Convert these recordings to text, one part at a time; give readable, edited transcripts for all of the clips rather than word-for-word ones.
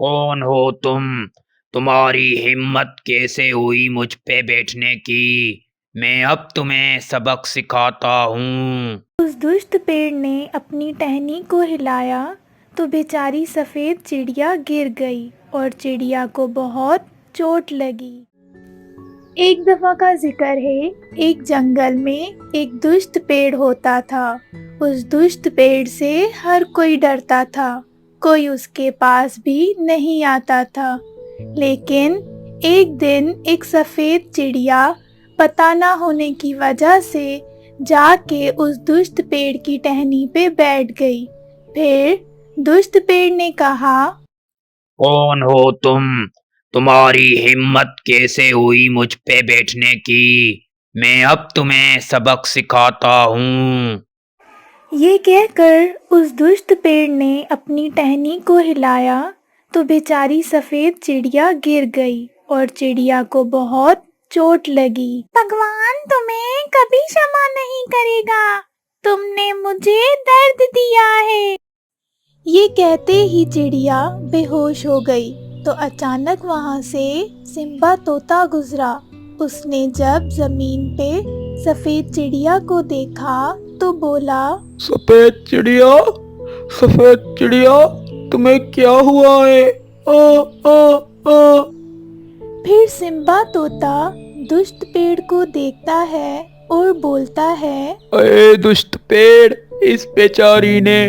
कौन हो तुम? तुम्हारी हिम्मत कैसे हुई मुझ पे बैठने की? मैं अब तुम्हें सबक सिखाता हूँ। उस दुष्ट पेड़ ने अपनी टहनी को हिलाया तो बेचारी सफ़ेद चिड़िया गिर गई और चिड़िया को बहुत चोट लगी। एक दफ़ा का जिक्र है, एक जंगल में एक दुष्ट पेड़ होता था। उस दुष्ट पेड़ से हर कोई डरता था, कोई उसके पास भी नहीं आता था। लेकिन एक दिन एक सफ़ेद चिड़िया पता ना होने की वजह से जाके उस दुष्ट पेड़ की टहनी पे बैठ गई। फिर दुष्ट पेड़ ने कहा, कौन हो तुम? तुम्हारी हिम्मत कैसे हुई मुझ पे बैठने की? मैं अब तुम्हें सबक सिखाता हूँ। ये कहकर उस दुष्ट पेड़ ने अपनी टहनी को हिलाया तो बेचारी सफ़ेद चिड़िया गिर गई और चिड़िया को बहुत चोट लगी। भगवान तुम्हें कभी क्षमा नहीं करेगा, तुमने मुझे दर्द दिया है। ये कहते ही चिड़िया बेहोश हो गई तो अचानक वहाँ से सिम्बा तोता गुजरा। उसने जब जमीन पे सफ़ेद चिड़िया को देखा तो बोला, सफेद चिड़िया, सफेद चिड़िया, तुम्हें क्या हुआ है? आ आ आ। फिर सिम्बा तोता दुष्ट पेड़ को देखता है और बोलता है, अरे दुष्ट पेड़, इस बेचारी ने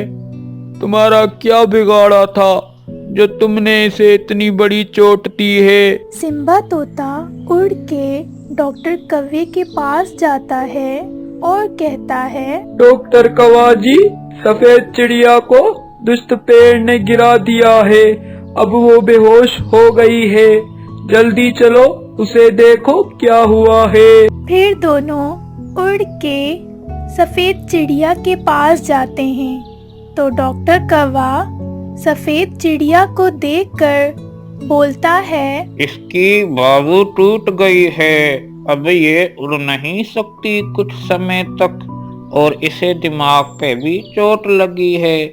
तुम्हारा क्या बिगाड़ा था जो तुमने इसे इतनी बड़ी चोट दी है? सिम्बा तोता उड़ के डॉक्टर कौवे के पास जाता है और कहता है, डॉक्टर कवाजी, सफेद चिड़िया को दुष्ट पेड़ ने गिरा दिया है। अब वो बेहोश हो गई है। जल्दी चलो, उसे देखो क्या हुआ है। फिर दोनों उड़ के सफ़ेद चिड़िया के पास जाते हैं तो डॉक्टर कौवा सफ़ेद चिड़िया को देखकर बोलता है, इसकी बाजू टूट गई है, अब ये उड़ नहीं सकती कुछ समय तक, और इसे दिमाग पे भी चोट लगी है।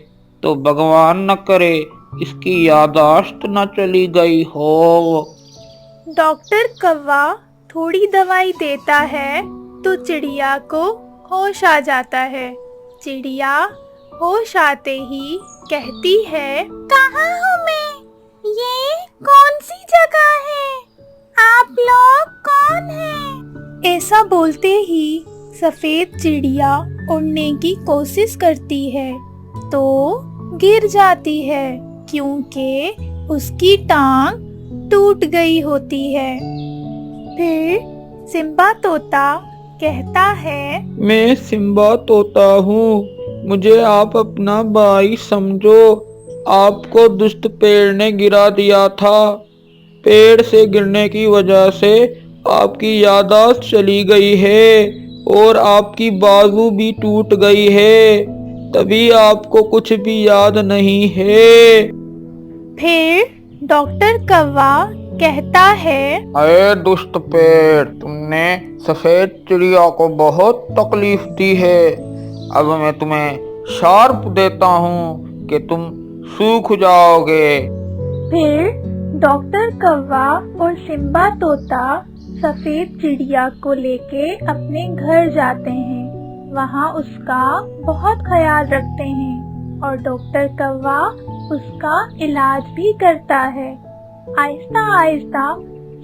तो भगवान न करे इसकी याददाश्त न चली गई हो। डॉक्टर कौवा थोड़ी दवाई देता है तो चिड़िया को होश आ जाता है। चिड़िया होश आते ही कहती है, कहाँ हूँ मैं? ये कौन सी जगह है? आप लोग कौन हैं? ऐसा बोलते ही सफ़ेद चिड़िया उड़ने की कोशिश करती है तो गिर जाती है क्योंकि उसकी टांग टूट गई होती है। फिर सिम्बा तोता कहता है, मैं सिम्बा तोता हूँ, मुझे आप अपना भाई समझो। आपको दुष्ट पेड़ ने गिरा दिया था। पेड़ से गिरने की वजह से आपकी याददाश्त चली गई है और आपकी बाजू भी टूट गई है, तभी आपको कुछ भी याद नहीं है। फिर डॉक्टर कौवा कहता है, अरे दुष्ट पेड़, तुमने सफेद चिड़िया को बहुत तकलीफ दी है। अब मैं तुम्हें शार्प देता हूँ कि तुम सूख जाओगे। फिर डॉक्टर कौवा और सिम्बा तोता सफ़ेद चिड़िया को लेके अपने घर जाते हैं। वहाँ उसका बहुत ख्याल रखते हैं और डॉक्टर कौवा उसका इलाज भी करता है। आहिस्ता आहिस्ता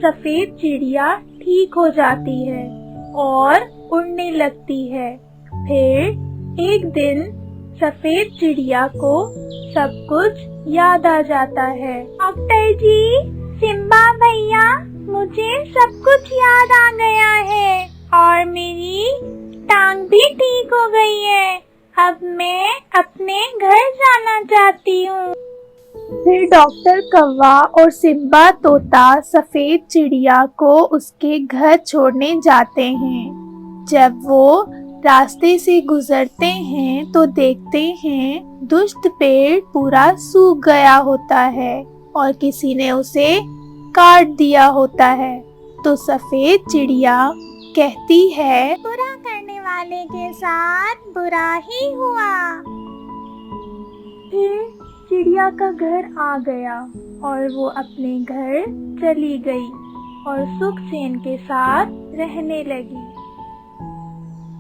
सफ़ेद चिड़िया ठीक हो जाती है और उड़ने लगती है। फिर एक दिन सफ़ेद चिड़िया को सब कुछ याद आ जाता है। डॉक्टर जी, सिम्बा भैया, मुझे सब कुछ याद आ गया है और मेरी टांग भी ठीक हो गई है। अब मैं अपने घर जाना चाहती हूँ। फिर डॉक्टर कौवा और सिम्बा तोता सफ़ेद चिड़िया को उसके घर छोड़ने जाते हैं। जब वो रास्ते से गुजरते हैं तो देखते हैं दुष्ट पेड़ पूरा सूख गया होता है और किसी ने उसे काट दिया होता है। तो सफ़ेद चिड़िया कहती है, बुरा करने वाले के साथ बुरा ही हुआ। फिर चिड़िया का घर आ गया और वो अपने घर चली गई और सुख चैन के साथ रहने लगी।